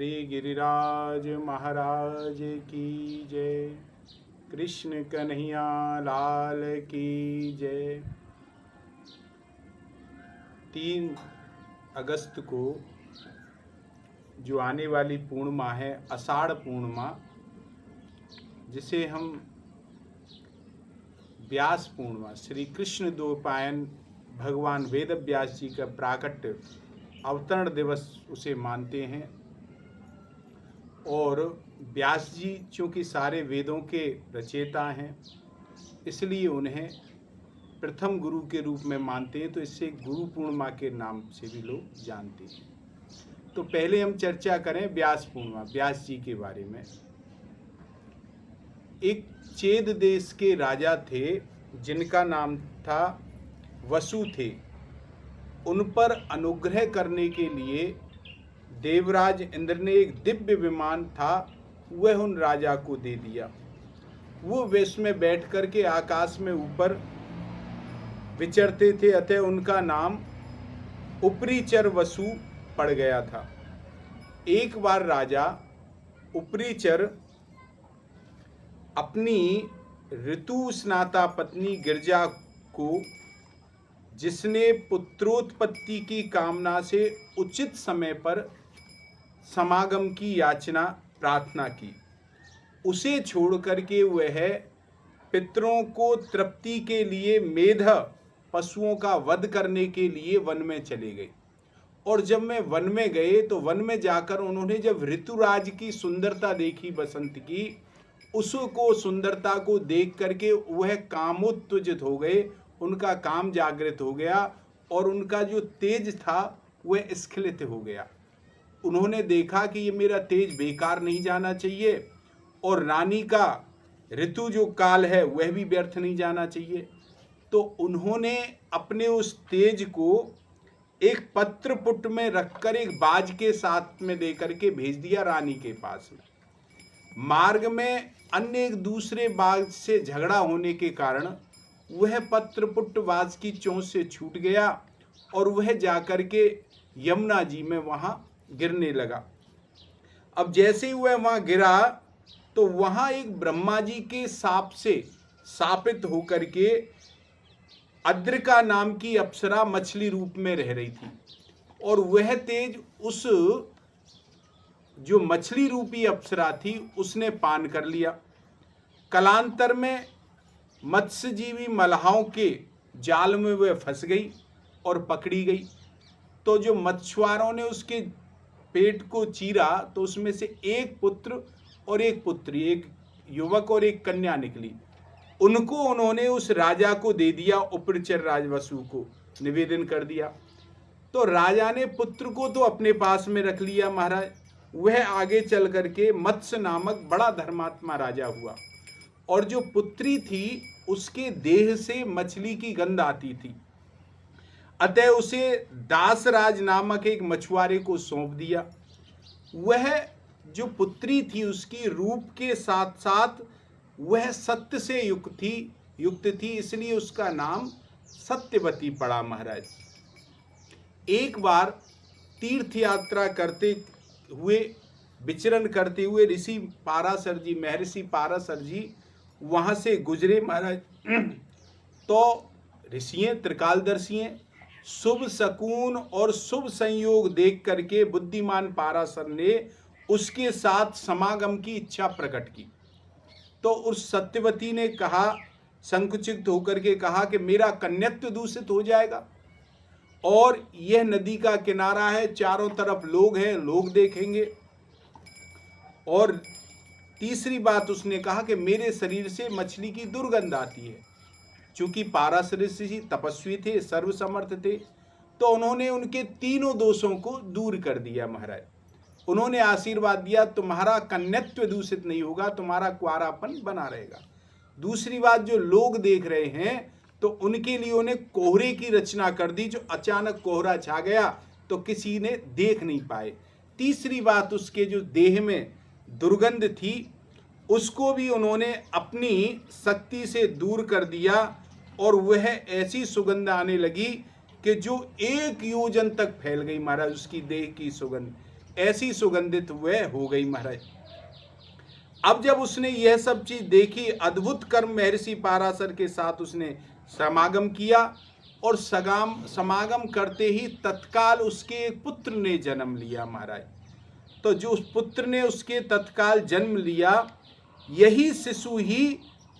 श्री गिरिराज महाराज की जय। कृष्ण कन्हैया लाल की जय। 3 अगस्त को जो आने वाली पूर्णिमा है, आषाढ़ पूर्णिमा, जिसे हम व्यास पूर्णिमा, श्री कृष्ण द्वैपायन भगवान वेद व्यास जी का प्राकट्य अवतरण दिवस उसे मानते हैं। और व्यास जी चूँकि सारे वेदों के रचयिता हैं, इसलिए उन्हें प्रथम गुरु के रूप में मानते हैं, तो इससे गुरु पूर्णिमा के नाम से भी लोग जानते हैं। तो पहले हम चर्चा करें व्यास पूर्णिमा, व्यास जी के बारे में। एक चेद देश के राजा थे जिनका नाम था वसु थे। उन पर अनुग्रह करने के लिए देवराज इंद्र ने एक दिव्य विमान था, वह उन राजा को दे दिया। वो विश्व में बैठ कर के आकाश में ऊपर विचरते थे, अतः उनका नाम उपरीचर वसु पड़ गया था। एक बार राजा उपरीचर अपनी ऋतु स्नाता पत्नी गिरजा को, जिसने पुत्रोत्पत्ति की कामना से उचित समय पर समागम की याचना प्रार्थना की, उसे छोड़ करके वह पितरों को तृप्ति के लिए मेध पशुओं का वध करने के लिए वन में चले गए। और जब मैं वन में गए तो वन में जाकर उन्होंने जब ऋतुराज की सुंदरता देखी, बसंत की, उसको सुंदरता को देख करके वह कामोत्तेजित हो गए, उनका काम जागृत हो गया और उनका जो तेज था वह स्खलित हो गया। उन्होंने देखा कि ये मेरा तेज बेकार नहीं जाना चाहिए और रानी का ऋतु जो काल है वह भी व्यर्थ नहीं जाना चाहिए। तो उन्होंने अपने उस तेज को एक पत्रपुट में रखकर एक बाज के साथ में देकर के भेज दिया रानी के पास में। मार्ग में अन्य एक दूसरे बाज से झगड़ा होने के कारण वह पत्रपुट बाज की चोंच से छूट गया और वह जाकर के यमुना जी में वहाँ गिरने लगा। अब जैसे ही वह वहाँ गिरा तो वहाँ एक ब्रह्मा जी के शाप से शापित होकर के अद्रिका नाम की अप्सरा मछली रूप में रह रही थी और वह तेज उस जो मछली रूपी अप्सरा थी उसने पान कर लिया। कालांतर में मत्स्यजीवी मल्लाहों के जाल में वह फंस गई और पकड़ी गई। तो जो मछुआरों ने उसके पेट को चीरा तो उसमें से एक पुत्र और एक पुत्री, एक युवक और एक कन्या निकली। उनको उन्होंने उस राजा को दे दिया, उपरीचर राजवसु को निवेदन कर दिया। तो राजा ने पुत्र को तो अपने पास में रख लिया महाराज। वह आगे चल करके मत्स्य नामक बड़ा धर्मात्मा राजा हुआ और जो पुत्री थी उसके देह से मछली की गंध आती थी, अतः उसे दासराज नामक एक मछुआरे को सौंप दिया। वह जो पुत्री थी उसकी रूप के साथ साथ वह सत्य से युक्त थी, इसलिए उसका नाम सत्यवती पड़ा महाराज। एक बार तीर्थ यात्रा करते हुए, विचरण करते हुए ऋषि पाराशर जी, महर्षि पाराशर जी वहाँ से गुजरे महाराज। तो ऋषियों, त्रिकालदर्शियों, शुभ शकुन और शुभ संयोग देख करके बुद्धिमान पाराशर ने उसके साथ समागम की इच्छा प्रकट की। तो उस सत्यवती ने कहा, संकुचित होकर के कहा कि मेरा कन्यत्व दूषित हो जाएगा और यह नदी का किनारा है, चारों तरफ लोग हैं, लोग देखेंगे। और तीसरी बात उसने कहा कि मेरे शरीर से मछली की दुर्गंध आती है। चूंकि पाराशर ऋषि तपस्वी थे, सर्वसमर्थ थे, तो उन्होंने उनके तीनों दोषों को दूर कर दिया महाराज। उन्होंने आशीर्वाद दिया, तुम्हारा कन्यत्व दूषित नहीं होगा, तुम्हारा कुंवारापन बना रहेगा। दूसरी बात, जो लोग देख रहे हैं तो उनके लिए उन्हें कोहरे की रचना कर दी, जो अचानक कोहरा छा गया तो किसी ने देख नहीं पाए। तीसरी बात, उसके जो देह में दुर्गंध थी उसको भी उन्होंने अपनी शक्ति से दूर कर दिया और वह ऐसी सुगंध आने लगी कि जो 1 योजन तक फैल गई महाराज, उसकी देह की सुगंध ऐसी सुगंधित वह हो गई महाराज। अब जब उसने यह सब चीज देखी, अद्भुत कर्म महर्षि पाराशर के साथ उसने समागम किया और समागम करते ही तत्काल उसके एक पुत्र ने जन्म लिया महाराज। तो जो उस पुत्र ने उसके तत्काल जन्म लिया, यही शिशु ही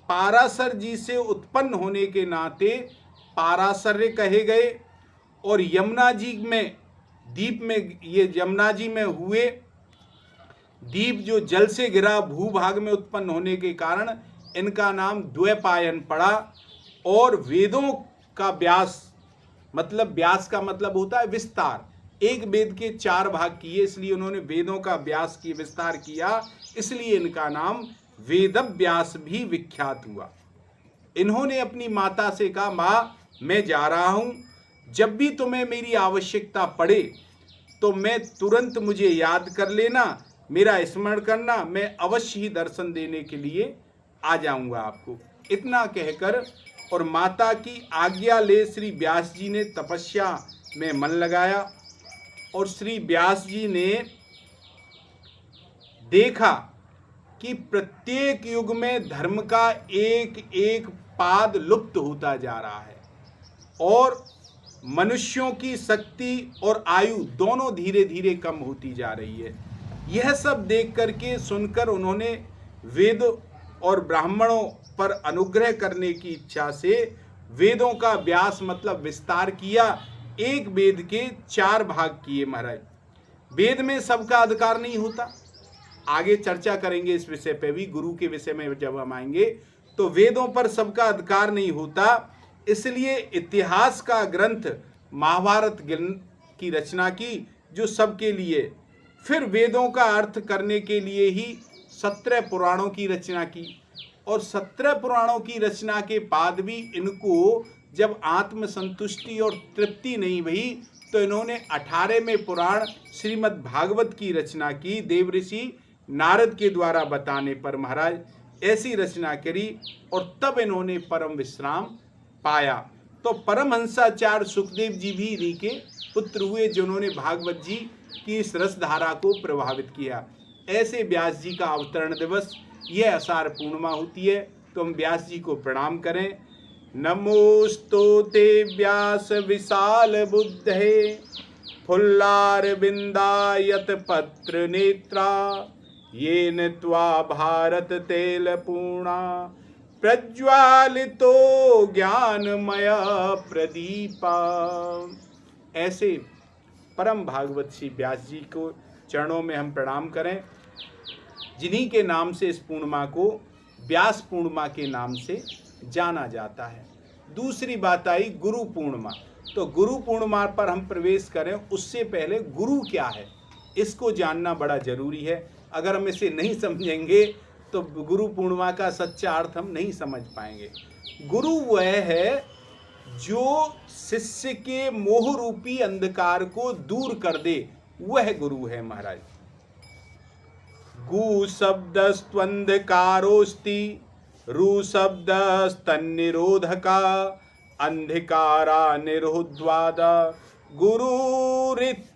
पाराशर जी से उत्पन्न होने के नाते पाराशर्य कहे गए। और यमुना जी में दीप में, ये यमुना जी में हुए दीप जो जल से गिरा भूभाग में उत्पन्न होने के कारण इनका नाम द्वैपायन पड़ा। और वेदों का व्यास, मतलब व्यास का मतलब होता है विस्तार, एक वेद के 4 भाग किए, इसलिए उन्होंने वेदों का व्यास की विस्तार किया, इसलिए इनका नाम वेदव्यास भी विख्यात हुआ। इन्होंने अपनी माता से कहा, माँ मैं जा रहा हूं, जब भी तुम्हें मेरी आवश्यकता पड़े तो मैं तुरंत मुझे याद कर लेना, मेरा स्मरण करना, मैं अवश्य ही दर्शन देने के लिए आ जाऊंगा आपको। इतना कहकर और माता की आज्ञा ले श्री व्यास जी ने तपस्या में मन लगाया। और श्री व्यास जी ने देखा कि प्रत्येक युग में धर्म का एक एक पाद लुप्त होता जा रहा है और मनुष्यों की शक्ति और आयु दोनों धीरे धीरे कम होती जा रही है। यह सब देख करके सुनकर उन्होंने वेद और ब्राह्मणों पर अनुग्रह करने की इच्छा से वेदों का व्यास मतलब विस्तार किया। एक वेद के 4 भाग किए महाराज। वेद में सबका अधिकार नहीं होता, आगे चर्चा करेंगे इस विषय पे भी, गुरु के विषय में जब हम आएंगे तो वेदों पर सबका अधिकार नहीं होता, इसलिए इतिहास का ग्रंथ महाभारत की रचना की जो सबके लिए। फिर वेदों का अर्थ करने के लिए ही 17 पुराणों की रचना की और 17 पुराणों की रचना के बाद भी इनको जब आत्मसंतुष्टि और तृप्ति नहीं हुई तो इन्होंने 18वें पुराण श्रीमद् भागवत की रचना की, देवऋषि नारद के द्वारा बताने पर महाराज ऐसी रचना करी और तब इन्होंने परम विश्राम पाया। तो परमहंसाचार्य सुखदेव जी भी इन्हीं के पुत्र हुए जिन्होंने भागवत जी की इस रसधारा को प्रभावित किया। ऐसे व्यास जी का अवतरण दिवस यह आषाढ़ पूर्णिमा होती है, तो हम व्यास जी को प्रणाम करें। नमोस्तुते व्यास विशाल बुद्धे फुल्लार बिंदायत पत्र नेत्रा येन त्वा भारत तेल पूर्णा प्रज्वालितो ज्ञानमय प्रदीपा। ऐसे परम भागवत श्री व्यास जी को चरणों में हम प्रणाम करें, जिन्हीं के नाम से इस पूर्णिमा को व्यास पूर्णिमा के नाम से जाना जाता है। दूसरी बात आई गुरु पूर्णिमा। तो गुरु पूर्णिमा पर हम प्रवेश करें उससे पहले गुरु क्या है इसको जानना बड़ा जरूरी है। अगर हम इसे नहीं समझेंगे तो गुरु पूर्णिमा का सच्चा अर्थ हम नहीं समझ पाएंगे। गुरु वह है जो शिष्य के मोह रूपी अंधकार को दूर कर दे, वह गुरु है महाराज। गु शब्दस्त्वंधकारोस्ति रु शब्दस्तन्निरोधका अंधकारा निरोध्वाद गुरुरित्वाभिगीयते।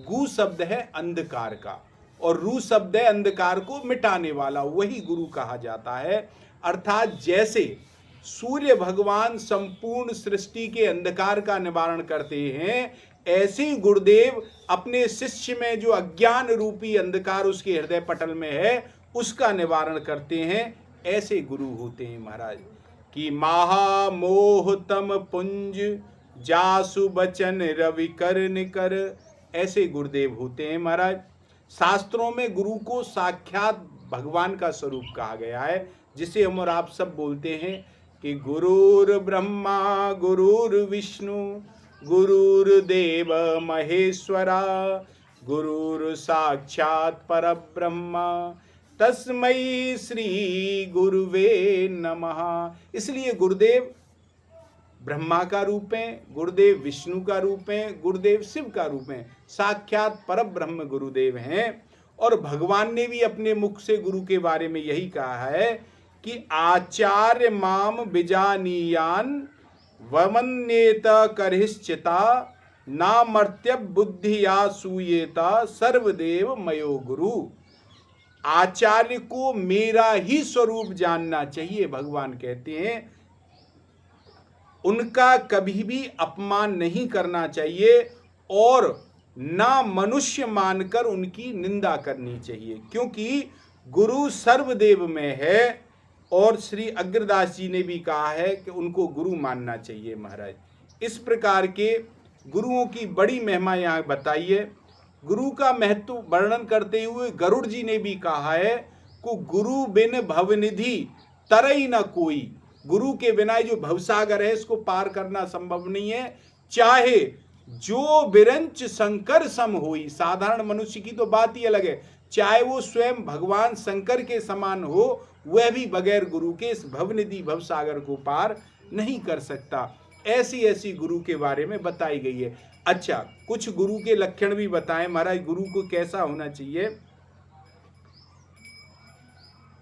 गु शब्द है अंधकार का और रू शब्द है अंधकार को मिटाने वाला, वही गुरु कहा जाता है। अर्थात जैसे सूर्य भगवान संपूर्ण सृष्टि के अंधकार का निवारण करते हैं, ऐसे ही गुरुदेव अपने शिष्य में जो अज्ञान रूपी अंधकार उसके हृदय पटल में है उसका निवारण करते हैं। ऐसे गुरु होते हैं महाराज। कि महामोहतम पुंज जासु बचन रवि कर निकर, ऐसे गुरुदेव होते हैं महाराज। शास्त्रों में गुरु को साक्षात भगवान का स्वरूप कहा गया है, जिसे हम और आप सब बोलते हैं कि गुरुर ब्रह्मा गुरुर्विष्णु गुरुर्देव महेश्वरा गुरुर साक्षात परब्रह्मा तस्मै श्री गुरुवे नमः। इसलिए गुरुदेव ब्रह्मा का रूप है, गुरुदेव विष्णु का रूप है, गुरुदेव शिव का रूप है, साक्षात परब्रह्म गुरुदेव हैं। और भगवान ने भी अपने मुख से गुरु के बारे में यही कहा है कि आचार्य माम बिजानीयान वमन्येत करहिश्चिता नामर्त्य बुद्धिया सूयेता सर्वदेव मयो गुरु। आचार्य को मेरा ही स्वरूप जानना चाहिए। भगवान कहते हैं उनका कभी भी अपमान नहीं करना चाहिए और ना मनुष्य मानकर उनकी निंदा करनी चाहिए, क्योंकि गुरु सर्वदेव में है। और श्री अग्रदास जी ने भी कहा है कि उनको गुरु मानना चाहिए महाराज। इस प्रकार के गुरुओं की बड़ी महिमा यहाँ बताई है। गुरु का महत्व वर्णन करते हुए गरुड़ जी ने भी कहा है कि गुरु बिन भवनिधि तरई न कोई। गुरु के बिना जो भवसागर है इसको पार करना संभव नहीं है। चाहे जो बिरंच शंकर सम होई, साधारण मनुष्य की तो बात ही अलग है, चाहे वो स्वयं भगवान शंकर के समान हो, वह भी बगैर गुरु के इस भवनिधि भवसागर को पार नहीं कर सकता। ऐसी ऐसी गुरु के बारे में बताई गई है। अच्छा, कुछ गुरु के लक्षण भी बताएं महाराज। गुरु को कैसा होना चाहिए?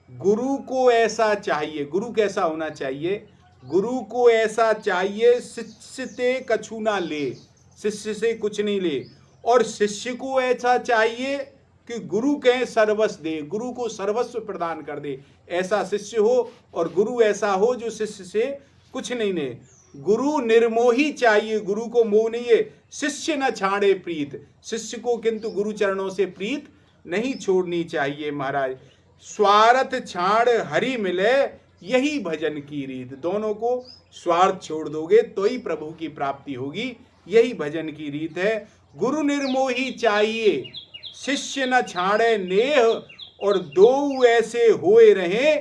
गुरु को ऐसा चाहिए, गुरु कैसा होना चाहिए? गुरु को ऐसा चाहिए शिष्य से कछु ना ले, शिष्य से कुछ नहीं ले। और शिष्य को ऐसा चाहिए कि गुरु कहे सर्वस्व दे, गुरु को सर्वस्व प्रदान कर दे, ऐसा शिष्य हो। और गुरु ऐसा हो जो शिष्य से कुछ नहीं ले। गुरु निर्मोही चाहिए, गुरु को मोह नहीं है। शिष्य न छाड़े प्रीत, शिष्य को किंतु गुरु चरणों से प्रीत नहीं छोड़नी चाहिए महाराज। स्वार्थ छाड़ हरि मिले यही भजन की रीत। दोनों को स्वार्थ छोड़ दोगे तो ही प्रभु की प्राप्ति होगी, यही भजन की रीत है। गुरु निर्मोही चाहिए, शिष्य न छाड़े नेह, और दो ऐसे होए रहे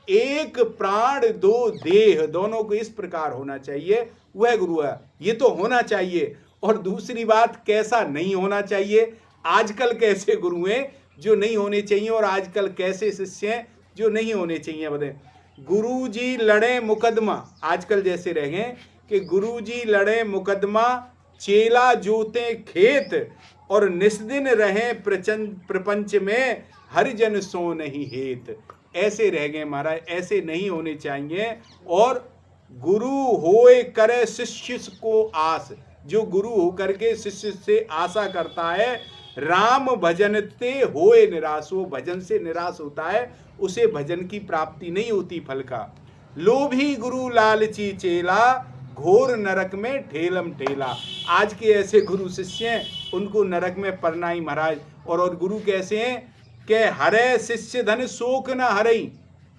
एक प्राण दो देह। दोनों को इस प्रकार होना चाहिए, वह गुरु है। ये तो होना चाहिए। और दूसरी बात, कैसा नहीं होना चाहिए? आजकल कैसे गुरु हैं जो नहीं होने चाहिए, और आजकल कैसे शिष्य हैं जो नहीं होने चाहिए? बताएं। गुरु जी लड़े मुकदमा, आजकल जैसे रह गए कि गुरु जी लड़े मुकदमा, चेला जोते खेत, और निस्दिन रहे प्रपंच में हरिजन सो नहीं हेत। ऐसे रह गए महाराज, ऐसे नहीं होने चाहिए। और गुरु होए करे शिष्य को आस, जो गुरु होकर के शिष्य से आशा करता है, राम भजनते होए निराश, वो भजन से निराश होता है, उसे भजन की प्राप्ति नहीं होती फल का। लोभी गुरु लालची चेला, घोर नरक में ठेलम ठेला। आज के ऐसे गुरु शिष्य हैं, उनको नरक में पड़ना ही महाराज। और गुरु कैसे हैं कि हरे शिष्य धन शोक न हरई।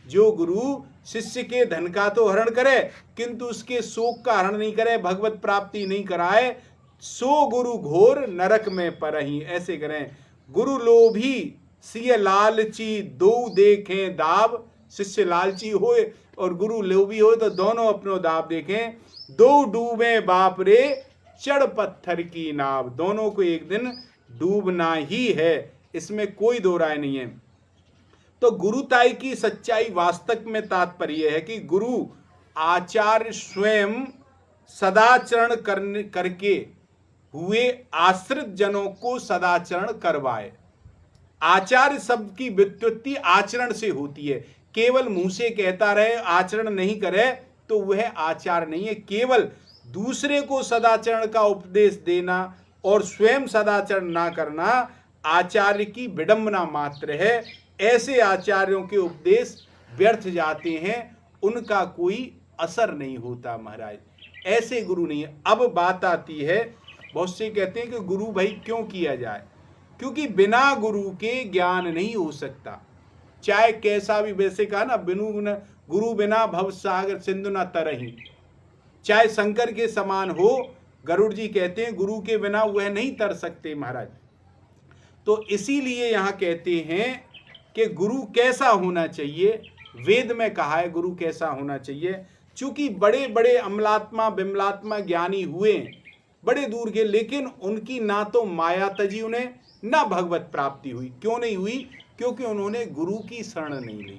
जो गुरु शिष्य के धन का तो हरण करे किंतु उसके शोक का हरण नहीं करे, भगवत प्राप्ति नहीं कराए, सो गुरु घोर नरक में परही। ऐसे करें। गुरु लोभी सिय लालची दो देखें दाब। शिष्य लालची होए और गुरु लोभी हो तो दोनों अपनो दाब देखें। दो डूबे बाप रे चढ़ पत्थर की नाव। दोनों को एक दिन डूबना ही है, इसमें कोई दो राय नहीं है। तो गुरुताई की सच्चाई वास्तव में तात्पर्य है कि गुरु आचार्य स्वयं सदाचरण करके हुए आश्रित जनों को सदाचरण करवाए। आचार्य शब्द की व्युत्पत्ति आचरण से होती है। केवल मुंह से कहता रहे, आचरण नहीं करे तो वह आचार्य नहीं है। केवल दूसरे को सदाचरण का उपदेश देना और स्वयं सदाचरण ना करना आचार्य की विडंबना मात्र है। ऐसे आचार्यों के उपदेश व्यर्थ जाते हैं, उनका कोई असर नहीं होता महाराज। ऐसे गुरु नहीं है। अब बात आती है, बहुत से कहते हैं कि गुरु भाई क्यों किया जाए? क्योंकि बिना गुरु के ज्ञान नहीं हो सकता। चाहे कैसा भी, वैसे कहा ना, गुरु बिना भव सागर सिंधु न तरही। चाहे शंकर के समान हो, गरुड़ जी कहते हैं गुरु के बिना वह नहीं तर सकते महाराज। तो इसीलिए यहाँ कहते हैं कि गुरु कैसा होना चाहिए। वेद में कहा है गुरु कैसा होना चाहिए। चूंकि बड़े बड़े अमलात्मा बिमलात्मा ज्ञानी हुए बड़े दूर के, लेकिन उनकी ना तो माया तजी उन्हें, ना भगवत प्राप्ति हुई। क्यों नहीं हुई? क्योंकि उन्होंने गुरु की शरण नहीं ली।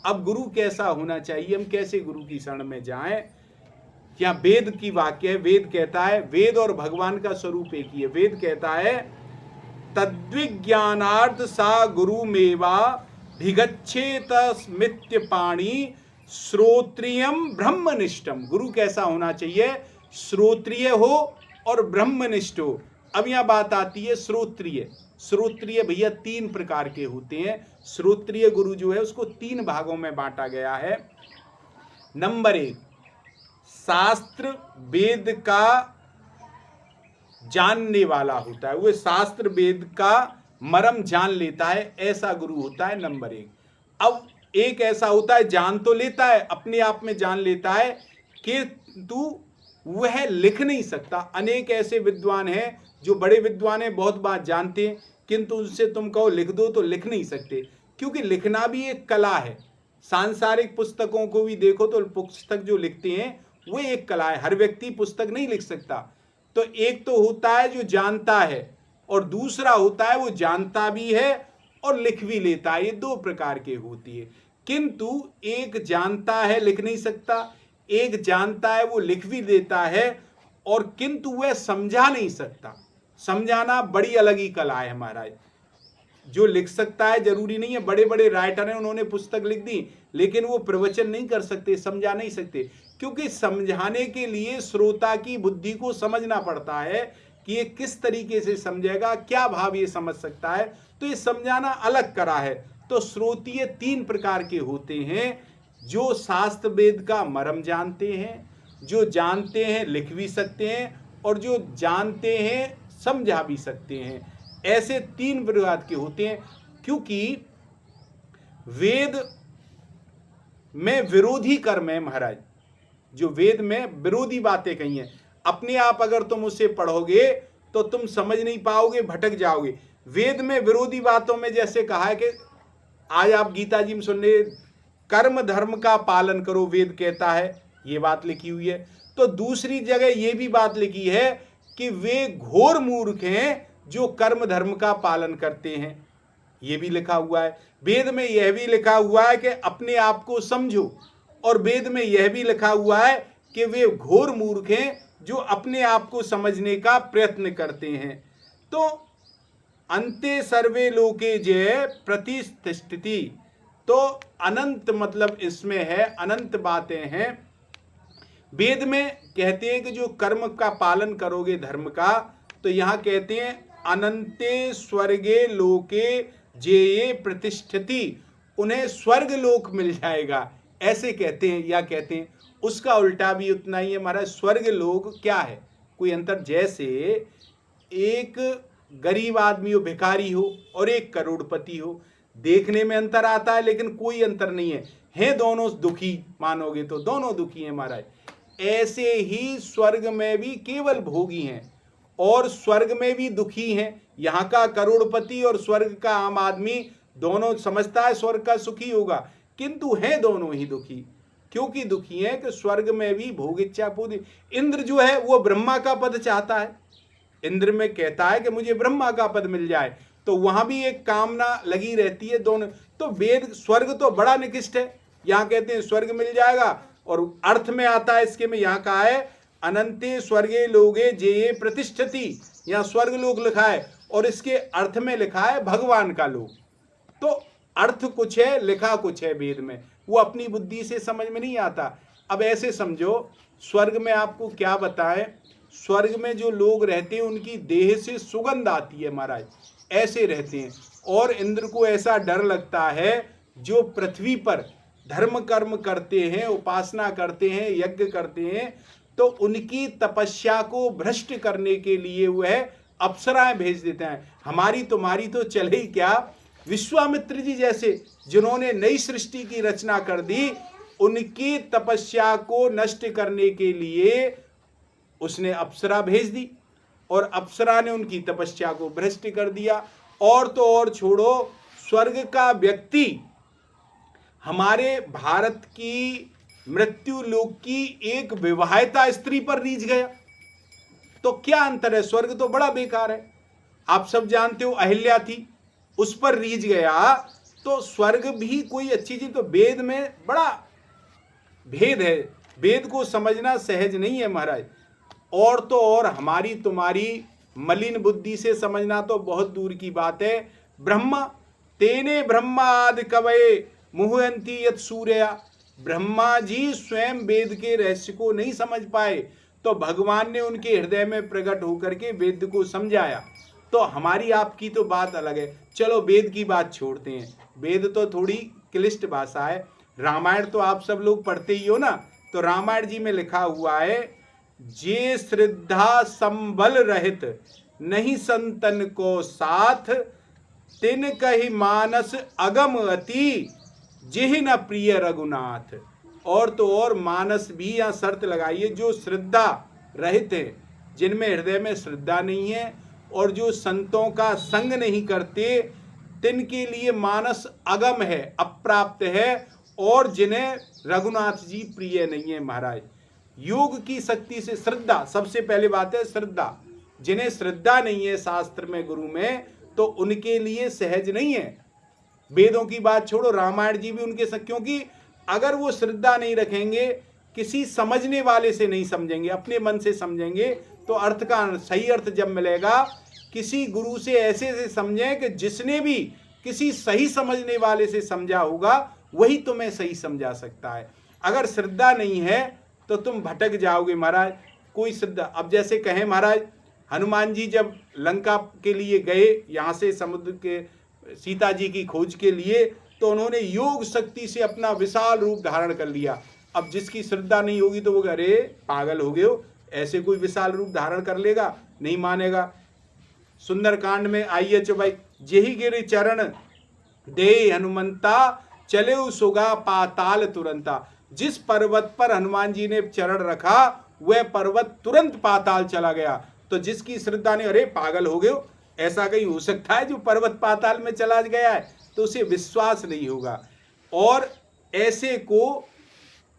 अब गुरु कैसा होना चाहिए, हम कैसे गुरु की शरण में जाएं? यहाँ वेद की वाक्य है। वेद कहता है, वेद और भगवान का स्वरूप एक ही है। वेद कहता है तद्विज्ञानार्थ सा गुरु मेवा भिगच्छेत स्मित्य पाणी श्रोत्रियम ब्रह्मनिष्ठम। गुरु कैसा होना चाहिए? श्रोत्रिय हो, और ब्रह्मनिष्ठो। अब यहां बात आती है श्रोत्रिय। श्रोत्रिय भैया 3 प्रकार के होते हैं। श्रोत्रिय गुरु जो है उसको 3 भागों में बांटा गया है। नंबर 1, शास्त्र वेद का जानने वाला होता है, वो शास्त्र वेद का मर्म जान लेता है, ऐसा गुरु होता है नंबर 1। अब एक ऐसा होता है जान तो लेता है, अपने आप में जान लेता है, किंतु वह लिख नहीं सकता। अनेक ऐसे विद्वान हैं जो बड़े विद्वान हैं, बहुत बात जानते हैं, किंतु उनसे तुम कहो लिख दो तो लिख नहीं सकते, क्योंकि लिखना भी एक कला है। सांसारिक पुस्तकों को भी देखो तो पुस्तक जो लिखते हैं वो एक कला है, हर व्यक्ति पुस्तक नहीं लिख सकता। तो एक तो होता है जो जानता है, और दूसरा होता है वो जानता भी है और लिख भी लेता है। ये 2 प्रकार के होती है। किंतु एक जानता है लिख नहीं सकता, एक जानता है वो लिख भी देता है, और किंतु वह समझा नहीं सकता। समझाना बड़ी अलग ही कला है महाराज। जो लिख सकता है जरूरी नहीं है, बड़े बड़े राइटर हैं उन्होंने पुस्तक लिख दी, लेकिन वो प्रवचन नहीं कर सकते, समझा नहीं सकते, क्योंकि समझाने के लिए श्रोता की बुद्धि को समझना पड़ता है कि ये किस तरीके से समझेगा, क्या भाव ये समझ सकता है। तो ये समझाना अलग करा है। तो श्रोतीय 3 प्रकार के होते हैं, जो शास्त्र वेद का मर्म जानते हैं, जो जानते हैं लिख भी सकते हैं, और जो जानते हैं समझा भी सकते हैं। ऐसे 3 प्रकार के होते हैं, क्योंकि वेद में विरोधी कर्म है महाराज। जो वेद में विरोधी बातें कही हैं, अपने आप अगर तुम उसे पढ़ोगे तो तुम समझ नहीं पाओगे, भटक जाओगे। वेद में विरोधी बातों में जैसे कहा है कि आज आप गीता जी में सुन ले, कर्म धर्म का पालन करो, वेद कहता है, ये बात लिखी हुई है। तो दूसरी जगह ये भी बात लिखी है कि वे घोर मूर्ख हैं जो कर्म धर्म का पालन करते हैं, ये भी लिखा हुआ है। वेद में यह भी लिखा हुआ है कि अपने आप को समझो, और वेद में यह भी लिखा हुआ है कि वे घोर मूर्ख हैं जो अपने आप को समझने का प्रयत्न करते हैं। तो अंते सर्वे लोके जय प्रतिष्ठिति। तो अनंत मतलब इसमें है, अनंत बातें हैं। वेद में कहते हैं कि जो कर्म का पालन करोगे धर्म का, तो यहां कहते हैं अनंते स्वर्गे लोके जेये प्रतिष्ठिति, उन्हें स्वर्ग लोक मिल जाएगा, ऐसे कहते हैं। या कहते हैं उसका उल्टा भी उतना ही है महाराज। स्वर्ग लोक क्या है, कोई अंतर? जैसे एक गरीब आदमी हो, भिखारी हो, और एक करोड़पति हो, देखने में अंतर आता है लेकिन कोई अंतर नहीं है, हैं दोनों दुखी, मानोगे तो दोनों दुखी हैं महाराज। ऐसे ही स्वर्ग में भी केवल भोगी हैं और स्वर्ग में भी दुखी हैं। यहाँ का करोड़पति और स्वर्ग का आम आदमी दोनों समझता है स्वर्ग का सुखी होगा, किंतु हैं दोनों ही दुखी। क्योंकि दुखी हैं कि स्वर्ग में भी भोग इच्छा पूरी। इंद्र जो है वो ब्रह्मा का पद चाहता है, इंद्र में कहता है कि मुझे ब्रह्मा का पद मिल जाए, तो वहां भी एक कामना लगी रहती है दोनों। तो वेद स्वर्ग तो बड़ा निकृष्ट है, यहाँ कहते हैं स्वर्ग मिल जाएगा, और अर्थ में आता है इसके में, यहाँ कहा है अनंते स्वर्गे लोगे जेये प्रतिष्ठति, यहाँ स्वर्ग लोक लिखा है और इसके अर्थ में लिखा है भगवान का लोक। तो अर्थ कुछ है, लिखा कुछ है वेद में, वो अपनी बुद्धि से समझ में नहीं आता। अब ऐसे समझो, स्वर्ग में आपको क्या बताएं, स्वर्ग में जो लोग रहते हैं उनकी देह से सुगंध आती है महाराज, ऐसे रहते हैं। और इंद्र को ऐसा डर लगता है जो पृथ्वी पर धर्म कर्म करते हैं, उपासना करते हैं, यज्ञ करते हैं, तो उनकी तपस्या को भ्रष्ट करने के लिए वह अप्सराएं भेज देते हैं। हमारी तुम्हारी तो चले ही क्या, विश्वामित्र जी जैसे जिन्होंने नई सृष्टि की रचना कर दी, उनकी तपस्या को नष्ट करने के लिए उसने अप्सरा भेज दी, और अप्सरा ने उनकी तपस्या को भ्रष्ट कर दिया। और तो और छोड़ो, स्वर्ग का व्यक्ति हमारे भारत की मृत्यु लोक की एक विवाहिता स्त्री पर रीझ गया, तो क्या अंतर है? स्वर्ग तो बड़ा बेकार है, आप सब जानते हो, अहिल्या थी, उस पर रीझ गया, तो स्वर्ग भी कोई अच्छी चीज। तो वेद में बड़ा भेद है, वेद को समझना सहज नहीं है महाराज। और तो और हमारी तुम्हारी मलिन बुद्धि से समझना तो बहुत दूर की बात है। ब्रह्मा तेने ब्रह्मादि कवये मुह्यंती यत् सूर्या, ब्रह्मा जी स्वयं वेद के रहस्य को नहीं समझ पाए, तो भगवान ने उनके हृदय में प्रकट होकर के वेद को समझाया। तो हमारी आपकी तो बात अलग है, चलो वेद की बात छोड़ते हैं। वेद तो थोड़ी क्लिष्ट भाषा है। रामायण तो आप सब लोग पढ़ते ही हो ना। तो रामायण जी में लिखा हुआ है, जे श्रद्धा संबल रहित नहीं संतन को साथ, तिन कही मानस अगम अति जिह न प्रिय रघुनाथ। और तो और मानस भी यहाँ शर्त लगाइए, जो श्रद्धा रहित है, जिनमें हृदय में श्रद्धा नहीं है और जो संतों का संग नहीं करते, तिनके लिए मानस अगम है, अप्राप्त है, और जिन्हें रघुनाथ जी प्रिय नहीं है। महाराज योग की शक्ति से श्रद्धा, सबसे पहले बात है श्रद्धा। जिन्हें श्रद्धा नहीं है शास्त्र में, गुरु में, तो उनके लिए सहज नहीं है। वेदों की बात छोड़ो, रामायण जी भी उनके संग, क्योंकि अगर वो श्रद्धा नहीं रखेंगे, किसी समझने वाले से नहीं समझेंगे, अपने मन से समझेंगे, तो अर्थ का सही अर्थ जब मिलेगा, किसी गुरु से ऐसे से समझें कि जिसने भी किसी सही समझने वाले से समझा होगा, वही तुम्हें सही समझा सकता है। अगर श्रद्धा नहीं है तो तुम भटक जाओगे महाराज। कोई श्रद्धा, अब जैसे कहें महाराज, हनुमान जी जब लंका के लिए गए, यहाँ से समुद्र के सीता जी की खोज के लिए, तो उन्होंने योग शक्ति से अपना विशाल रूप धारण कर लिया। अब जिसकी श्रद्धा नहीं होगी तो वो अरे पागल हो गए हो, ऐसे कोई विशाल रूप धारण कर लेगा, नहीं मानेगा। सुंदरकांड में आइए चो भाई, जेहि गिर चरण दे हनुमंता चले सुगा पाताल तुरंता। जिस पर्वत पर हनुमान जी ने चरण रखा, वह पर्वत तुरंत पाताल चला गया। तो जिसकी श्रद्धा ने, अरे पागल हो गए हो, ऐसा कहीं हो सकता है जो पर्वत पाताल में चला गया है, तो उसे विश्वास नहीं होगा। और ऐसे को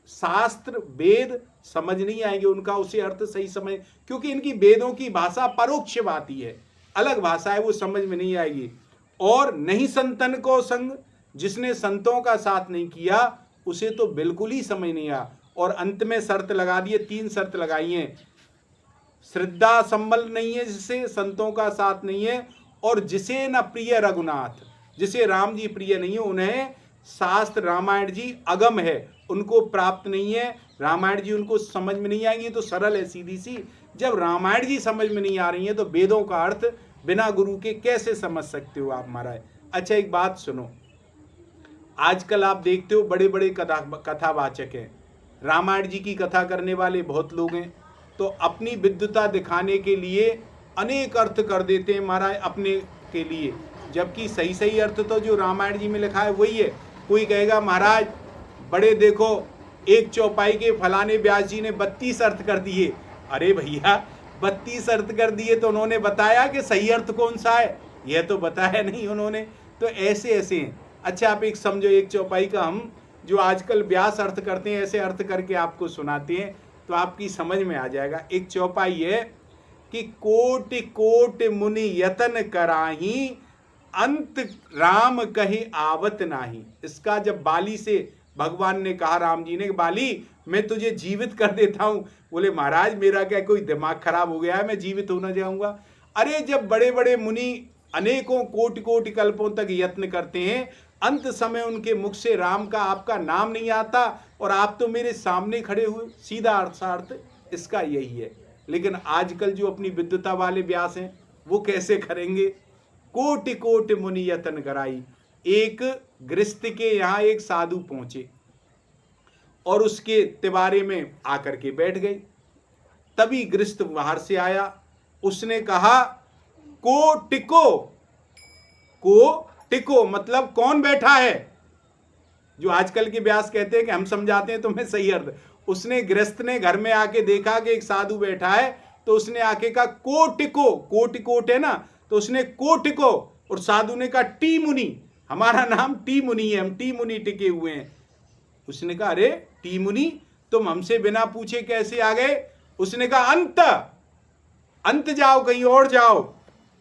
शास्त्र वेद समझ नहीं आएंगे, उनका उसे अर्थ सही समझ, क्योंकि इनकी वेदों की भाषा परोक्ष बाती है, अलग भाषा है, वो समझ में नहीं आएगी। और नहीं संतन को संग, जिसने संतों का साथ नहीं किया, उसे तो बिल्कुल ही समझ नहीं आया। और अंत में शर्त लगा दिए, 3 शर्त लगाई हैं। श्रद्धा संबल नहीं है, जिसे संतों का साथ नहीं है, और जिसे न प्रिय रघुनाथ, जिसे राम जी प्रिय नहीं है, उन्हें शास्त्र रामायण जी अगम है, उनको प्राप्त नहीं है। रामायण जी उनको समझ में नहीं आएंगी। तो सरल है, सीधी सी। जब रामायण जी समझ में नहीं आ रही है, तो वेदों का अर्थ बिना गुरु के कैसे समझ सकते हो आप महाराज। अच्छा एक बात सुनो, आजकल आप देखते हो बड़े बड़े कथावाचक हैं, रामायण जी की कथा करने वाले बहुत लोग हैं, तो अपनी विद्वता दिखाने के लिए अनेक अर्थ कर देते हैं महाराज अपने के लिए, जबकि सही सही अर्थ तो जो रामायण जी में लिखा है वही है। कोई कहेगा महाराज बड़े देखो, एक चौपाई के फलाने व्यास जी ने 32 अर्थ कर दिए। अरे भैया 32 अर्थ कर दिए, तो उन्होंने बताया कि सही अर्थ कौन सा है? यह तो बताया नहीं उन्होंने। तो ऐसे ऐसे हैं। अच्छा आप एक समझो, एक चौपाई का हम जो आजकल व्यास अर्थ करते हैं, ऐसे अर्थ करके आपको सुनाते हैं, तो आपकी समझ में आ जाएगा। एक चौपाई है कि कोटि कोटि मुनि यतन कराही, अंत राम कहे आवत नाही। इसका जब बाली से भगवान ने कहा, राम जी ने, बाली मैं तुझे जीवित कर देता हूँ। बोले महाराज मेरा क्या कोई दिमाग खराब हो गया है, मैं जीवित होना चाहूँगा? अरे जब बड़े बड़े मुनि अनेकों कोटि कोटि कल्पों तक यत्न करते हैं, अंत समय उनके मुख से राम का आपका नाम नहीं आता, और आप तो मेरे सामने खड़े हुए। सीधा अर्थार्थ इसका यही है। लेकिन आजकल जो अपनी विद्वता वाले व्यास हैं, वो कैसे करेंगे? कोटि कोटि मुनि यतन कराई। एक गृहस्थ के यहाँ एक साधु पहुंचे और उसके तिबारे में आकर के बैठ गए। तभी गृहस्थ बाहर से आया, उसने कहा को टिको मतलब कौन बैठा है? जो आजकल के व्यास कहते हैं कि हम समझाते हैं तुम्हें सही अर्थ। उसने, गृहस्थ ने घर में आके देखा कि एक साधु बैठा है, तो उसने आके कहा को टिको, कोटि कोट है ना, तो उसने को टिको, और साधु ने कहा टी मुनि, हमारा नाम टी मुनि है, हम टी मुनि टिके हुए हैं। उसने कहा अरे टी मुनि, तुम हमसे बिना पूछे कैसे आ गए? उसने कहा अंत जाओ, कहीं और जाओ।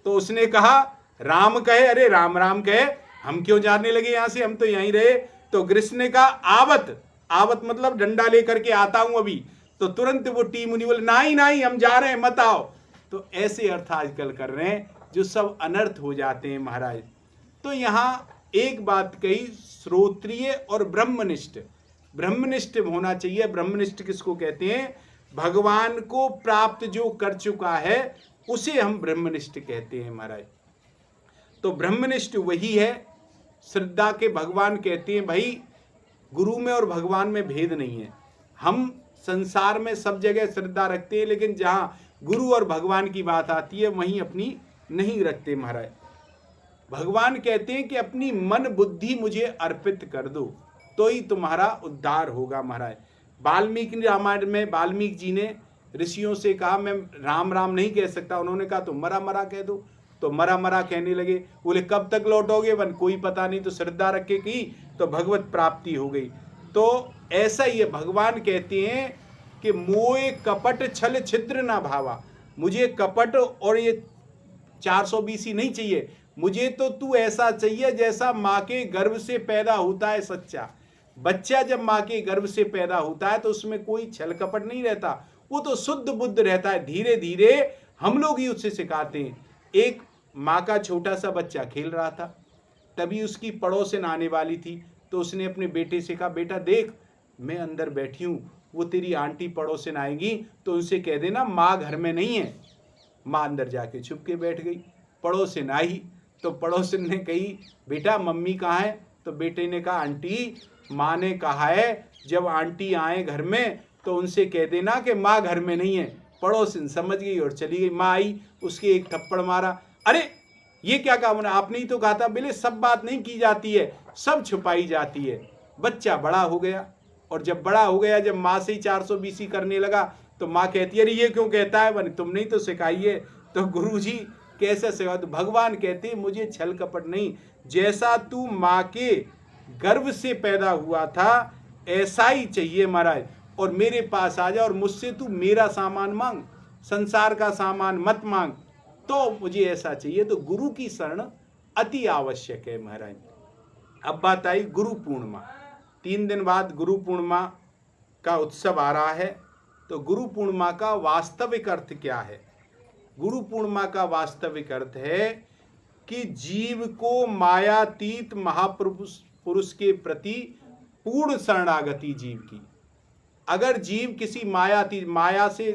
तो उसने कहा राम कहे, अरे राम राम कहे, हम क्यों जाने लगे यहाँ से, हम तो यहीं रहे। तो गृहस्थ ने कहा आवत मतलब डंडा लेकर के आता हूं अभी। तो तुरंत वो टी मुनि बोले नहीं हम जा रहे हैं, मत आओ। तो ऐसे अर्थ आजकल कर रहे हैं जो सब अनर्थ हो जाते हैं महाराज। तो यहाँ एक बात कही, श्रोत्रिय और ब्रह्मनिष्ठ होना चाहिए। ब्रह्मनिष्ठ किसको कहते हैं? भगवान को प्राप्त जो कर चुका है उसे हम ब्रह्मनिष्ठ कहते हैं महाराज। तो ब्रह्मनिष्ठ वही है, श्रद्धा के भगवान कहते हैं भाई गुरु में और भगवान में भेद नहीं है। हम संसार में सब जगह श्रद्धा रखते हैं, लेकिन जहाँ गुरु और भगवान की बात आती है वहीं अपनी नहीं रखते महाराज। भगवान कहते हैं कि अपनी मन बुद्धि मुझे अर्पित कर दो तो ही तुम्हारा उद्धार होगा महाराज। वाल्मीकि रामायण में वाल्मीकि जी ने ऋषियों से कहा मैं राम राम नहीं कह सकता, उन्होंने कहा तो मरा मरा कह दो, तो मरा मरा कहने लगे। बोले कब तक लौटोगे? वन कोई पता नहीं, तो श्रद्धा रख के की तो भगवत प्राप्ति हो गई। तो ऐसा ही है, भगवान कहते हैं कि मोए कपट छल छिद्र ना भावा, मुझे कपट और ये 420 नहीं चाहिए, मुझे तो तू ऐसा चाहिए जैसा माँ के गर्भ से पैदा होता है सच्चा। बच्चा जब माँ के गर्भ से पैदा होता है तो उसमें कोई छल कपट नहीं रहता, वो तो शुद्ध बुद्ध रहता है। धीरे धीरे हम लोग ही उससे सिखाते हैं। एक माँ का छोटा सा बच्चा खेल रहा था, तभी उसकी पड़ोसन आने वाली थी, तो उसने अपने बेटे से कहा बेटा देख मैं अंदर बैठी हूँ, वो तेरी आंटी पड़ोसन आएंगी तो उनसे कह देना माँ घर में नहीं है। माँ अंदर जाके छुप के बैठ गई। पड़ोसन आई तो पड़ोसन ने कही बेटा मम्मी कहाँ है? तो बेटे ने कहा आंटी माँ ने कहा है जब आंटी आए घर में तो उनसे कह देना कि माँ घर में नहीं है। पड़ोसन समझ गई और चली गई। माँ आई, उसके एक थप्पड़ मारा। अरे ये क्या कहा? आपने ही तो कहा था। बोले सब बात नहीं की जाती है, सब छुपाई जाती है। बच्चा बड़ा हो गया, और जब बड़ा हो गया, जब माँ से ही 420 करने लगा तो माँ कहती है अरे ये क्यों कहता है? बने तुमने ही तो सिखाई है। तो गुरुजी कैसे सिखा? तो भगवान कहते हैं मुझे छल कपट नहीं, जैसा तू माँ के गर्भ से पैदा हुआ था ऐसा ही चाहिए महाराज, और मेरे पास आ जा और मुझसे तू मेरा सामान मांग, संसार का सामान मत मांग, तो मुझे ऐसा चाहिए। तो गुरु की शरण अति आवश्यक है महाराज। अब बात आई गुरु पूर्णिमा। 3 दिन बाद गुरु पूर्णिमा का उत्सव आ रहा है। तो गुरु पूर्णिमा का वास्तविक अर्थ क्या है? गुरु पूर्णिमा का वास्तविक अर्थ है कि जीव को मायातीत महापुरुष के प्रति पूर्ण शरणागति जीव की। अगर जीव किसी मायातीत, माया से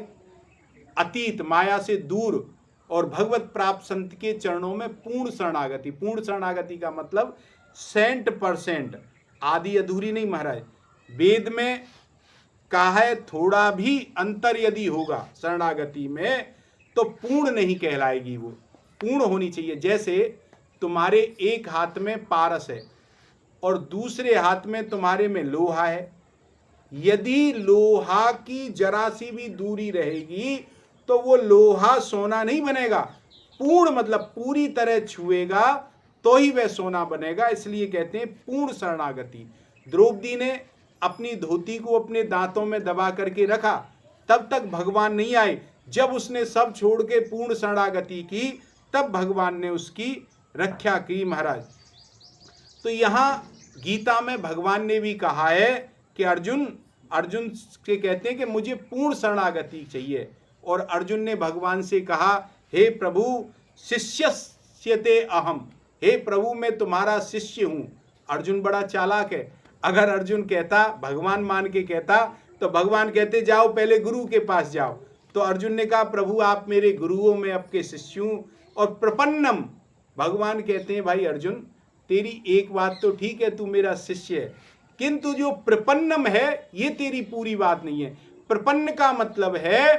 अतीत, माया से दूर और भगवत प्राप्त संत के चरणों में पूर्ण शरणागति, पूर्ण शरणागति का मतलब 100%, आधी अधूरी नहीं महाराज। वेद में कहा है थोड़ा भी अंतर यदि होगा शरणागति में तो पूर्ण नहीं कहलाएगी, वो पूर्ण होनी चाहिए। जैसे तुम्हारे एक हाथ में पारस है और दूसरे हाथ में तुम्हारे में लोहा है, यदि लोहा की जरा सी भी दूरी रहेगी तो वो लोहा सोना नहीं बनेगा। पूर्ण मतलब पूरी तरह छुएगा तो ही वह सोना बनेगा, इसलिए कहते हैं पूर्ण शरणागति। द्रौपदी ने अपनी धोती को अपने दांतों में दबा करके रखा, तब तक भगवान नहीं आए। जब उसने सब छोड़ के पूर्ण शरणागति की तब भगवान ने उसकी रक्षा की महाराज। तो यहाँ गीता में भगवान ने भी कहा है कि अर्जुन से कहते हैं कि मुझे पूर्ण शरणागति चाहिए, और अर्जुन ने भगवान से कहा हे प्रभु शिष्यस्यते अहम, हे प्रभु मैं तुम्हारा शिष्य हूँ। अर्जुन बड़ा चालाक है। अगर अर्जुन कहता, भगवान मान के कहता, तो भगवान कहते जाओ पहले गुरु के पास जाओ। तो अर्जुन ने कहा प्रभु आप मेरे गुरुओं में आपके शिष्य हूँ। और प्रपन्नम, भगवान कहते हैं भाई अर्जुन तेरी एक बात तो ठीक है, तू मेरा शिष्य है, किंतु जो प्रपन्नम है ये तेरी पूरी बात नहीं है। प्रपन्न का मतलब है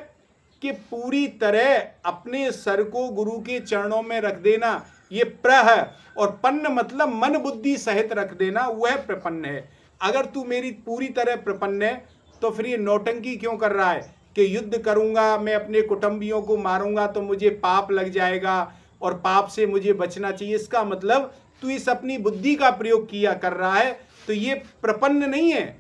कि पूरी तरह अपने सर को गुरु के चरणों में रख देना, ये प्र है, और पन्न मतलब मन बुद्धि सहित रख देना, वह प्रपन्न है। अगर तू मेरी पूरी तरह प्रपन्न है तो फिर ये नौटंकी क्यों कर रहा है कि युद्ध करूंगा मैं, अपने कुटुंबियों को मारूंगा तो मुझे पाप लग जाएगा और पाप से मुझे बचना चाहिए। इसका मतलब तू इस अपनी बुद्धि का प्रयोग किया कर रहा है, तो ये प्रपन्न नहीं है।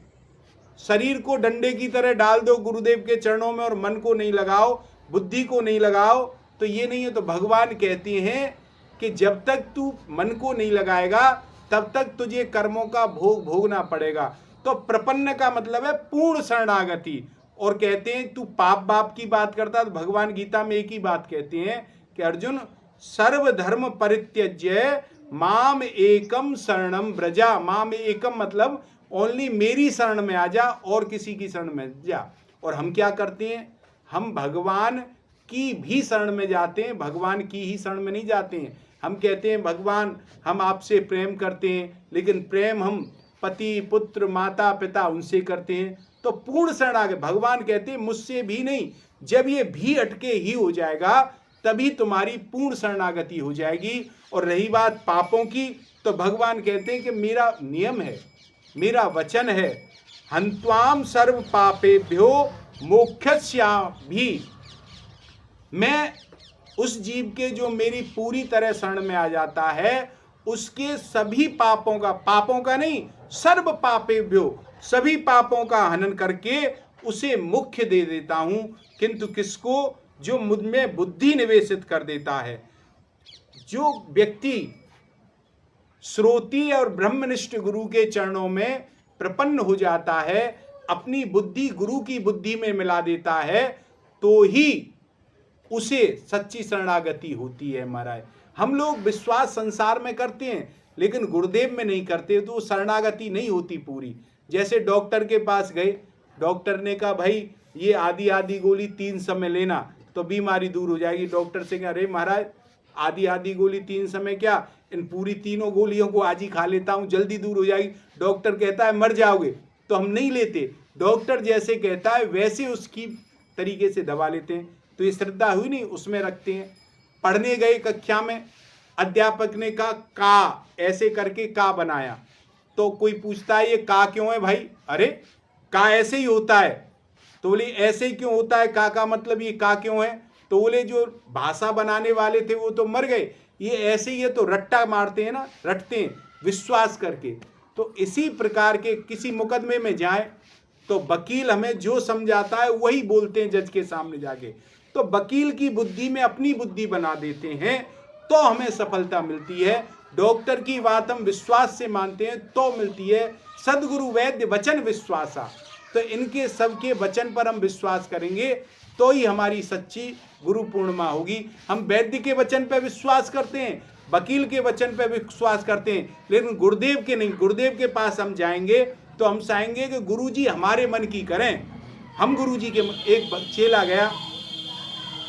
शरीर को डंडे की तरह डाल दो गुरुदेव के चरणों में और मन को नहीं लगाओ, बुद्धि को नहीं लगाओ, तो ये नहीं है। तो भगवान कहते हैं कि जब तक तू मन को नहीं लगाएगा तब तक तुझे कर्मों का भोग भोगना पड़ेगा। तो प्रपन्न का मतलब है पूर्ण शरणागति। और कहते हैं तू पाप बाप की बात करता, तो भगवान गीता में एक ही बात कहते हैं कि अर्जुन सर्वधर्म परित्यज्य माम एकम शरणम ब्रजा। माम एकम मतलब ओनली मेरी शरण में आ जा और किसी की शरण में जा। और हम क्या करते हैं, हम भगवान की भी शरण में जाते हैं, भगवान की ही शरण में नहीं जाते हैं। हम कहते हैं भगवान हम आपसे प्रेम करते हैं, लेकिन प्रेम हम पति पुत्र माता पिता उनसे करते हैं, तो पूर्ण शरणागत भगवान कहते हैं मुझसे भी नहीं। जब ये भी अटके ही हो जाएगा तभी तुम्हारी पूर्ण शरणागति हो जाएगी। और रही बात पापों की, तो भगवान कहते हैं कि मेरा नियम है, मेरा वचन है, हन्त्वाम सर्व पापेभ्यो मोक्षयिष्यामि। मैं उस जीव के जो मेरी पूरी तरह शरण में आ जाता है उसके सभी पापों का नहीं, सर्व पापेभ्यो सभी पापों का हनन करके उसे मुख्य दे देता हूं। किंतु किसको, जो मुझ में बुद्धि निवेशित कर देता है। जो व्यक्ति श्रोती और ब्रह्मनिष्ठ गुरु के चरणों में प्रपन्न हो जाता है, अपनी बुद्धि गुरु की बुद्धि में मिला देता है, तो ही उसे सच्ची शरणागति होती है महाराज। हम लोग विश्वास संसार में करते हैं लेकिन गुरुदेव में नहीं करते, तो शरणागति नहीं होती पूरी। जैसे डॉक्टर के पास गए, डॉक्टर ने कहा भाई ये आधी आधी गोली 3 समय लेना तो बीमारी दूर हो जाएगी। डॉक्टर से कहा अरे महाराज आधी आधी गोली 3 समय क्या, इन पूरी तीनों गोलियों को आज ही खा लेता हूँ, जल्दी दूर हो जाएगी। डॉक्टर कहता है मर जाओगे, तो हम नहीं लेते। डॉक्टर जैसे कहता है वैसे उसकी तरीके से दवा लेते हैं। तो ये श्रद्धा हुई नहीं, उसमें रखते हैं। पढ़ने गए कक्षा में, अध्यापक ने कहा का ऐसे करके का बनाया, तो कोई पूछता है ये का क्यों है भाई, अरे का ऐसे ही होता है। तो बोले ऐसे ही क्यों होता है, का मतलब ये का क्यों है। तो बोले जो भाषा बनाने वाले थे वो तो मर गए, ये ऐसे ही है, तो रट्टा मारते हैं ना, रटते हैं विश्वास करके। तो इसी प्रकार के किसी मुकदमे में जाए तो वकील हमें जो समझाता है वही बोलते हैं जज के सामने जाके। तो वकील की बुद्धि में अपनी बुद्धि बना देते हैं तो हमें सफलता मिलती है। डॉक्टर की बात हम विश्वास से मानते हैं तो मिलती है। सदगुरु वैद्य वचन विश्वासा, तो इनके सबके वचन पर हम विश्वास करेंगे तो ही हमारी सच्ची गुरु पूर्णिमा होगी। हम वैद्य के वचन पर विश्वास करते हैं, वकील के वचन पर विश्वास करते हैं, लेकिन गुरुदेव के नहीं। गुरुदेव के पास हम जाएंगे तो हम चाहेंगे कि गुरुजी हमारे मन की करें। हम गुरुजी के, एक चेला गया,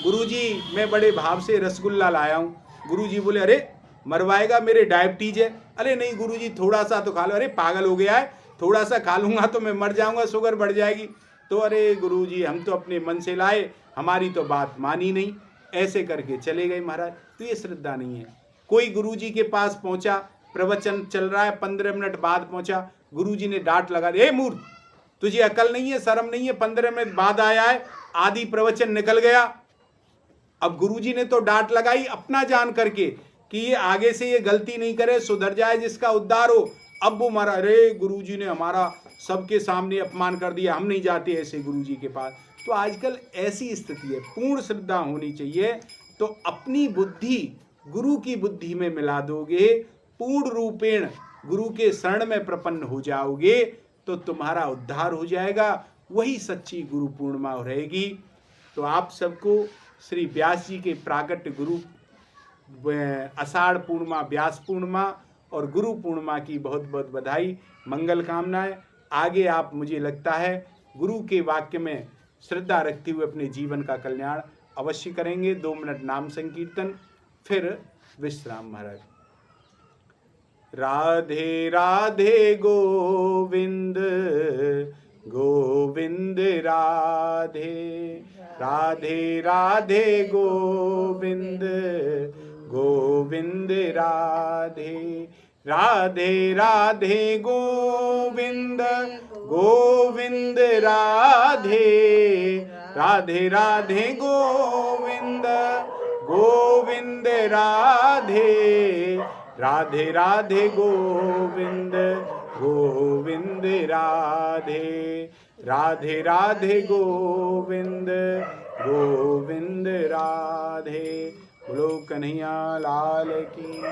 गुरुजी मैं बड़े भाव से रसगुल्ला लाया हूँ। गुरुजी बोले अरे मरवाएगा, मेरे डायबिटीज है। अरे नहीं गुरुजी थोड़ा सा तो खा लो। अरे पागल हो गया है, थोड़ा सा खा लूंगा तो मैं मर जाऊंगा, शुगर बढ़ जाएगी। तो अरे गुरुजी हम तो अपने मन से लाए, हमारी तो बात मानी नहीं, ऐसे करके चले गए महाराज। तो ये श्रद्धा नहीं है। कोई गुरुजी के पास पहुंचा, प्रवचन चल रहा है, 15 मिनट बाद पहुंचा, गुरुजी ने डांट लगा दी, ए मूर्ख तुझे अकल नहीं है, शर्म नहीं है, 15 मिनट बाद आया है, आधी प्रवचन निकल गया। अब गुरुजी ने तो डांट लगाई अपना जान करके कि ये आगे से ये गलती नहीं करे, सुधर जाए, जिसका उद्धार हो। अब वो मारा, अरे गुरुजी ने हमारा सबके सामने अपमान कर दिया, हम नहीं जाते ऐसे गुरुजी के पास। तो आजकल ऐसी स्थिति है। पूर्ण श्रद्धा होनी चाहिए। तो अपनी बुद्धि गुरु की बुद्धि में मिला दोगे, पूर्ण रूपेण गुरु के शरण में प्रपन्न हो जाओगे तो तुम्हारा उद्धार हो जाएगा। वही सच्ची गुरु पूर्णिमा रहेगी। तो आप सबको श्री व्यास जी के प्राकट्य गुरु आषाढ़ पूर्णिमा, व्यास पूर्णिमा और गुरु पूर्णिमा की बहुत बहुत बधाई, मंगल कामनाएं। आगे आप, मुझे लगता है, गुरु के वाक्य में श्रद्धा रखते हुए अपने जीवन का कल्याण अवश्य करेंगे। 2 मिनट नाम संकीर्तन, फिर विश्राम महाराज। राधे राधे गोविंद गोविंद राधे, राधे राधे गोविंद गोविंद राधे, राधे राधे गोविंद गोविंद राधे, राधे राधे गोविंद गोविंद राधे, राधे राधे गोविंद गोविंद राधे, राधे राधे गोविंद गोविंद राधे। बोलो कन्हैया लाल की।